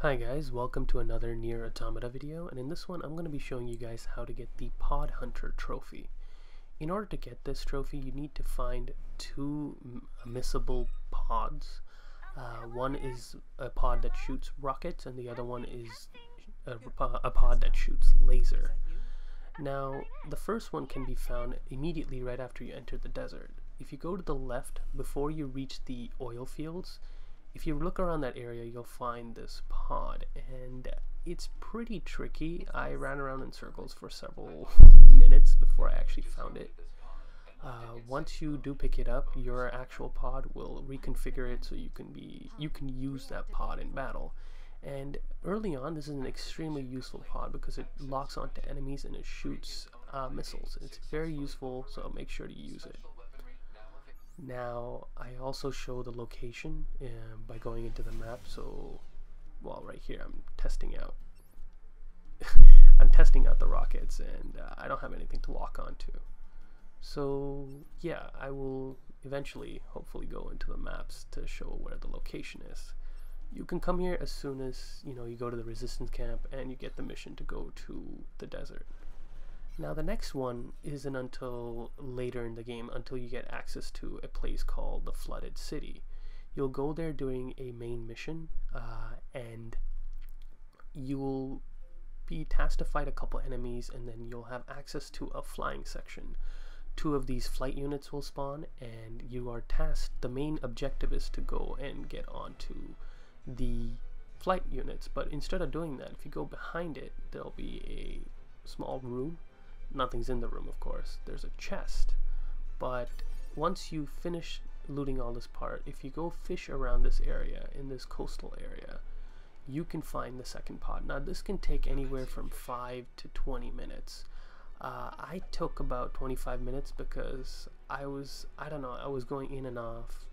Hi guys, welcome to another NieR Automata video, and in this one I'm going to be showing you guys how to get the Pod Hunter trophy. In order to get this trophy, you need to find two missable pods. One is a pod that shoots rockets, and the other one is a pod that shoots laser. Now, the first one can be found immediately right after you enter the desert. If you go to the left before you reach the oil fields, if you look around that area, you'll find this pod, and it's pretty tricky. I ran around in circles for several minutes before I actually found it. Once you do pick it up, your actual pod will reconfigure it so you can use that pod in battle. And early on, this is an extremely useful pod because it locks onto enemies and it shoots missiles. It's very useful, so make sure to use it. Now, I also show the location by going into the map. So, well, right here I'm testing out. I'm testing out the rockets, and I don't have anything to lock onto. So, yeah, I will eventually, hopefully, go into the maps to show where the location is. You can come here as soon as you go to the resistance camp and you get the mission to go to the desert. Now the next one isn't until later in the game, until you get access to a place called the Flooded City. You'll go there during a main mission, and you'll be tasked to fight a couple enemies, and then you'll have access to a flying section. Two of these flight units will spawn, and you are tasked, the main objective is to go and get onto the flight units. But instead of doing that, if you go behind it, there'll be a small room. Nothing's in the room, of course. There's a chest. But once you finish looting all this part, if you go fish around this area, in this coastal area, you can find the second pod. Now this can take anywhere from 5 to 20 minutes. I took about 25 minutes because I was going in and off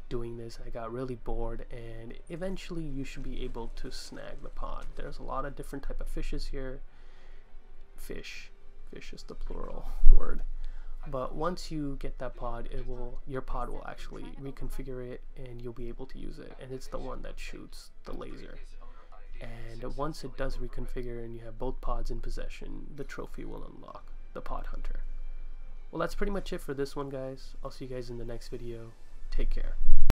doing this. I got really bored, and eventually you should be able to snag the pod. There's a lot of different type of fishes here. Fish is the plural word. But once you get that pod, your pod will actually reconfigure it, and you'll be able to use it. And it's the one that shoots the laser. And once it does reconfigure and you have both pods in possession, the trophy will unlock, the Pod Hunter. Well, that's pretty much it for this one, guys. I'll see you guys in the next video. Take care.